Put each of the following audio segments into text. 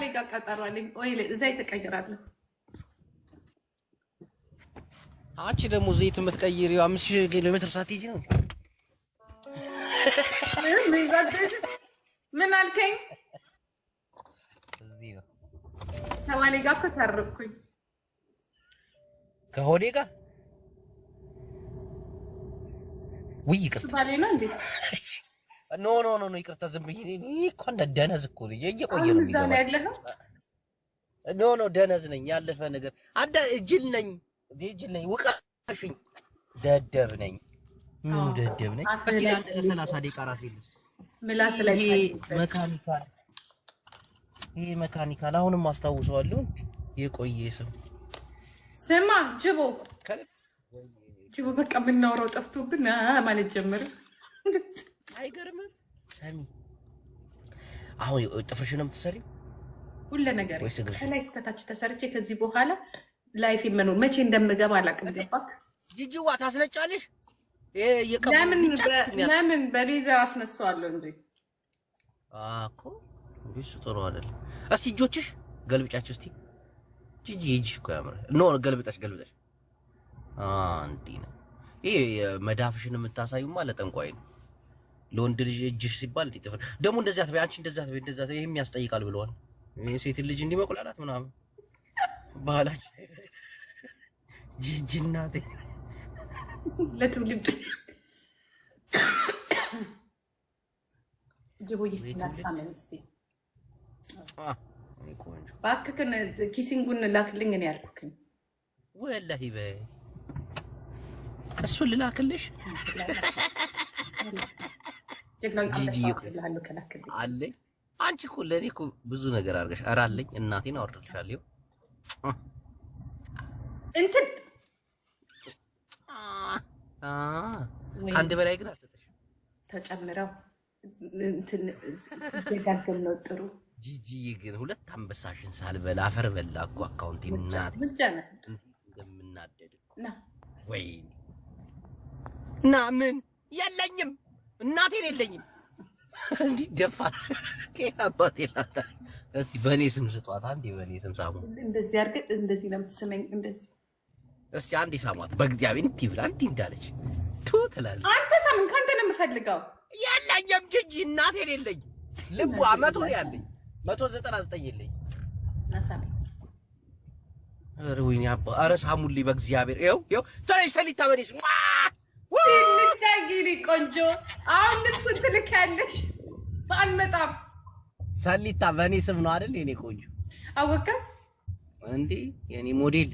ጋር ቀጠሮ አለኝ። ወይ እዛ ተቀይራለሁ። አንቺ ደግሞ ዘይት የምትቀይሪው 5000 ኪሎ ሜትር ሳትሄጂ ነው። ምን አልከኝ? እዚህ ነው ተማሪ ጋር እኮ ታረኩኝ ከሆዴ ጋር ውይ ይቅርታ ባሌ ነው እንዴ? ኖ ይቅርታ ዝም ብዬ እኮ ደነዝ እኮ ልጅ እየቆየ ነው የሚገባው። ኖ ደነዝ ነኝ። ያለፈ ነገር ጅል ነኝ ውቃሽኝ። ደደብ ነኝ። ምኑ ደደብ ነኝ? እስቲ ለአንድ ለ30 ደቂቃ ራሴ ልስ ምላስ ላይ ይሄ መካኒካል አሁንም አስታውሰዋለሁ። የቆየ ሰው ስማ ጅቦ በቃ የምናወራው ጠፍቶብን ማለት ጀመረ። አይገርምም? ሰሚ አሁን ጥፍርሽን ነው የምትሰሪው? ሁሉ ነገር ከላይ እስከታች ተሰርቼ ከዚህ በኋላ ላይፍ መኖር መቼ እንደምገባ አላውቅም። ገባክ? ጂጂዋ ታስነጫለሽ? ለምን በሌዘር አስነሳዋለሁ እንጂ እኮ እሱ ጥሩ አይደለም። እስቲ እጆችሽ ገልብጫችሁ እስቲ ጂጂ እጅሽ እኮ ያምራል። ኖ ገልብጠሽ እንዲህ ነው። ይሄ መዳፍሽን የምታሳዩማ ለጠንቋይ ነው። ለወንድ ልጅ እጅሽ ሲባል እንዴ ጥፍር ደግሞ እንደዚህ አትበይ፣ አንቺ እንደዚህ አትበይ፣ ይሄም ያስጠይቃል ብለዋል። የሴት ልጅ እንዲህ መቆላላት ምናምን ባህላችን ጂጂ እናቴ ለትውልድ ጅቦ ይስተናሳመን እስቲ እባክህን ኪሲንጉን ላክልኝ ነው ያልኩኝ። ወላሂ በይ እሱን ልላክልሽ አለኝ። አንቺ እኮ ለእኔ እኮ ብዙ ነገር አድርገሽ ኧረ አለኝ። እናቴን አወርድልሻለሁ እንትን ከአንድ በላይ ግን አልሰጠሽም። ተጨምረው እንትን ሲደጋገም ነው ጥሩ። ጂጂዬ ግን ሁለት አንበሳሽን ሳልበላ አፈር በላ እኮ አካውንቴን እናቴ እንደምናደድ ወይኔ እና ምን የለኝም እናቴን የለኝም እንዲህ ደፋር ከአባቴ ላታ እስቲ በእኔ ስም ስጧት። አንዴ በእኔ ስም ሳሙ። እንደዚህ አድርገህ እንደዚህ ነው የምትስመኝ። እንደዚህ እስቲ አንዴ ሳሟት በእግዚአብሔር እንዲህ ብላ እንዲህ እንዳለች ቱ ትላለች። አንተ ሳምን ካንተ ነው የምፈልገው። የለኝም ጂጂ እናቴን የለኝም። ልቧ 100 ነው ያለኝ 199 የለኝም። ኧረ ወይኔ አባ ኧረ ሳሙልኝ በእግዚአብሔር። ይኸው ተለይ ሰሊታ በእኔ ስም እንታጊሪ ቆንጆ አሁን ልብሱን ትልኪያለሽ። አልመጣም ሰሊታ በእኔ ስም ነው አይደል? የኔ ቆንጆ አወቃት እንዴ የኔ ሞዴል።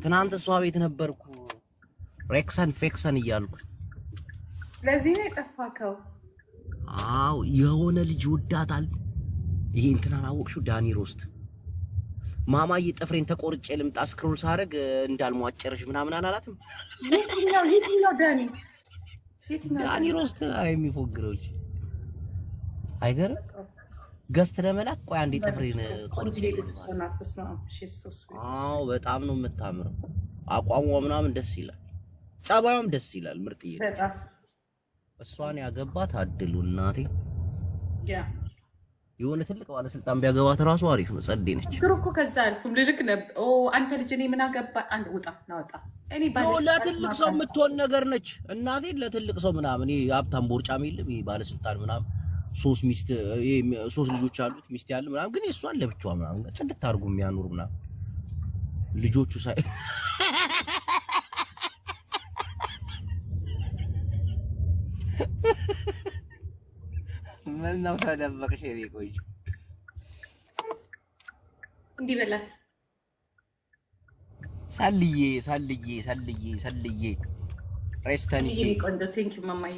ትናንት እሷ ቤት ነበርኩ ሬክሰን ፌክሰን እያልኩ። ለዚህ ነው የጠፋከው? አዎ የሆነ ልጅ ወዳታል። ይሄ እንትናን አወቅሽው? ዳኒ ሮስት ማማዬ ጥፍሬን ተቆርጬ ልምጣ ስክሮል ሳደርግ እንዳልሟጨርሽ ምናምን አላላትም? የትኛው ዳኒ ሮስት የሚፎግረው ልጅ አይገርም? ገዝት ለመላክ ቆይ አንዴ ጥፍሬን ቆርጬ። አዎ በጣም ነው የምታምረው። አቋሟ ምናምን ደስ ይላል፣ ጸባዩም ደስ ይላል። ምርጥዬ እሷን ያገባት አድሉ እናቴ። የሆነ ትልቅ ባለስልጣን ቢያገባት ራሱ አሪፍ ነው። ጸዴ ነች። ግሩኮ ከዛ አልፉም ልልክ ነበር። አንተ ልጅ እኔ ምን አገባ? አንተ ውጣ ናውጣ። እኔ ለትልቅ ሰው የምትሆን ነገር ነች እናቴ። ለትልቅ ሰው ምናምን ይሄ ሀብታም ቦርጫም የለም ይሄ ባለስልጣን ምናምን 3 ልጆች አሉት ሚስት ያለ ምናምን፣ ግን የእሷን ለብቻዋ ምናምን ጽድት አድርጎ የሚያኖር ምናምን ልጆቹ ሳይ ምን ነው ተደበቅሽ? የኔ ቆንጆ እንዲህ በላት። ሰልዬ ሬስተን ይሄ ቆንጆ ቴንክ ዩ ማማዬ።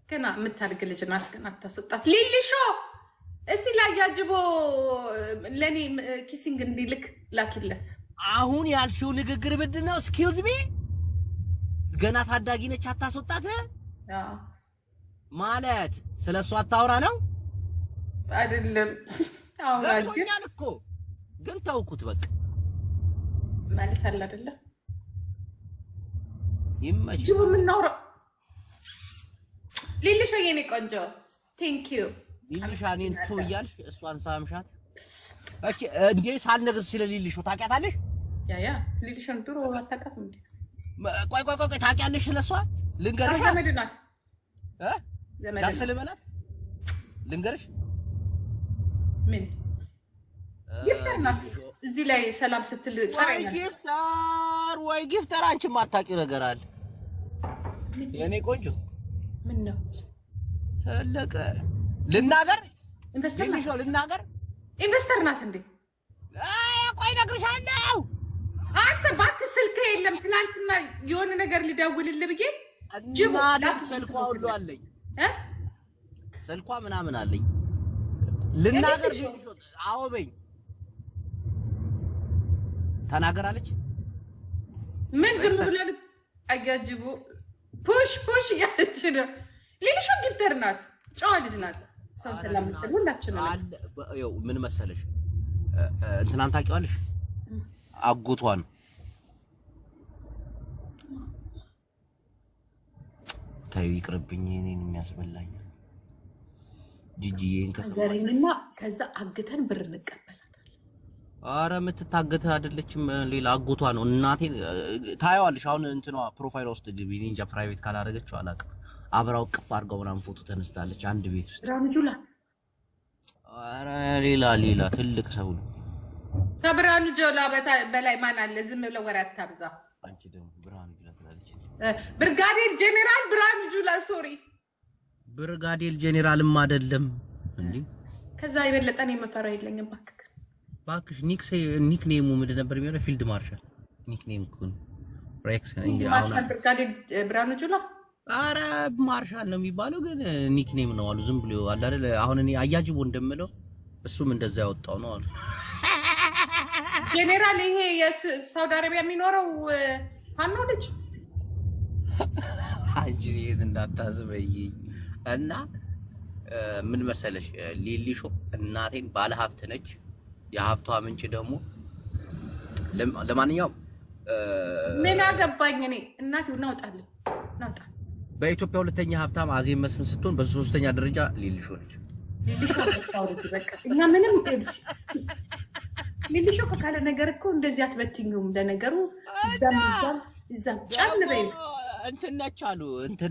ገና የምታድግ ልጅ ናት፣ ግን አታስወጣት። ሊሊሾ እስቲ ላያጅቦ ለኔ ኪሲንግ እንዲልክ ላኪለት። አሁን ያልሽው ንግግር ምንድን ነው? ኤክስኪውዝ ሚ ገና ታዳጊ ነች አታስወጣት ማለት ስለሷ አታውራ ነው አይደለም? ገብቶኛል እኮ ግን ተውኩት በቃ ማለት አለ አይደለ? ይመች ጅቡ ምናውራ ሊልሾ የኔ ቆንጆ ቴንክ ዩ ሊልሻ እኔን ተው እያልሽ እሷን ሳምሻት እቺ እንዴ ሳልነግርሽ ስለ ሊሊሾ ታውቂያታለሽ? ያ ሊሊሾን ድሮ አታውቃትም እንዴ? ቆይ ታውቂያለሽ ስለሷ? ልንገርሽ ዘመድ ናት ጃስል በላት ልንገርሽ ምን ጊፍተር ናት እዚህ ላይ ሰላም ስትል ጸባይና ወይ ጊፍተር አንቺ ማታውቂው ነገር አለ የኔ ቆንጆ ምን ነው ተለቀ ልናገር ኢንቨስተር ናት እንዴ ቆይ እነግርሻለሁ አንተ እባክህ ስልክ የለም ትናንትና የሆነ ነገር ልደውልልህ ብዬ ጅቡ ስልኳ ሁሉ አለኝ ስልኳ ምናምን አለኝ ልናገር አዎ በይ ተናገራለች ምን ዝም ብለን አጋጅቡ ፑሽ ያለች ነው ሊሊሾ ጊፍተር ናት ጨዋ ልጅ ናት ሰው ሰላም ልትል ሁላችንም ያው ምን መሰለሽ እንትናን ታውቂዋለሽ አጎቷን ታዩ ይቅርብኝ እኔን የሚያስበላኝ ጂጂዬን ከሰማኝና ከዛ አግተን ብር እንቀበላታለን አረ የምትታገተ አይደለችም ሌላ አጎቷ ነው እናቴን ታያዋለሽ አሁን እንትኗ ፕሮፋይል ውስጥ ግቢ እንጃ ፕራይቬት ካላደረገችው አላውቅም አብራው ቅፍ አድርገው ምናምን ፎቶ ተነስታለች አንድ ቤት ውስጥ ብርሃኑ ጁላ አረ ሌላ ትልቅ ሰው ነው ከብርሃኑ ጁላ በላይ ማን አለ ዝም ብለው ወሬ አታብዛ አንቺ ደግሞ ብርሃኑ ጁላ ትላለች ብርጋዴር ጄኔራል ብርሃኑ ጁላ ሶሪ ብርጋዴር ጄኔራልም አይደለም እንዴ ከዛ የበለጠን የመፈራ የለኝም ባክሽ ኒክኔሙ ምንድን ነበር የሚሆነው ፊልድ ማርሻል ኒክኔም ኩን ሬክስ እንዴ ማርሻል ብርጋዴር ብርሃኑ ጁላ አረ ማርሻል ነው የሚባለው ግን ኒክኔም ነው አሉ ዝም ብሎ አለ አይደል አሁን እኔ አያጅቦ እንደምለው እሱም እንደዛ ያወጣው ነው አሉ ጄኔራል ይሄ የሳውዲ አረቢያ የሚኖረው ፋኖ ልጅ አንቺ ይሄን እንዳታዝበይ እና ምን መሰለሽ ሊሊሾ እናቴን ባለ ሀብት ነች የሀብቷ ምንጭ ደግሞ ለማንኛውም ምን አገባኝ እኔ እናቴው ናውጣ በኢትዮጵያ ሁለተኛ ሀብታም አዜብ መስፍን ስትሆን በሶስተኛ ደረጃ ሊሊሾ ነች ሊሊሾ አስታውሩት በቃ እኛ ምንም ሊሊሾ ከካለ ነገር እኮ እንደዚህ አትበትኙም ለነገሩ እዛም ጫን በይ እንትን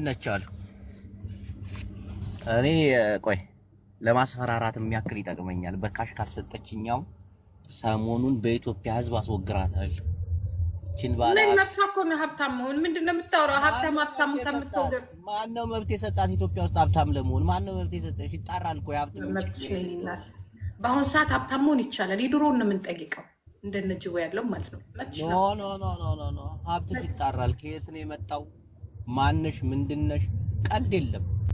ነች አሉ እኔ ቆይ ለማስፈራራት የሚያክል ይጠቅመኛል በካሽ ካልሰጠችኛው ሰሞኑን በኢትዮጵያ ህዝብ አስወግራታለሁ ቺልባላ ምን መጥፋኮ ነው ሀብታም መሆን ምንድነው የምታወራው ሀብታም ከምትወገር ማን ነው መብት የሰጣት ኢትዮጵያ ውስጥ ሀብታም ለመሆን ማን ነው መብት የሰጠሽ ይጣራል እኮ ሀብት መብት ይችላል በአሁን ሰዓት ሀብታም መሆን ይቻላል የድሮውን ነው የምንጠይቀው እንደነጅው ያለው ማለት ነው ኖ ሀብት ይጣራል ከየት ነው የመጣው ማንሽ ምንድነሽ ቀልድ የለም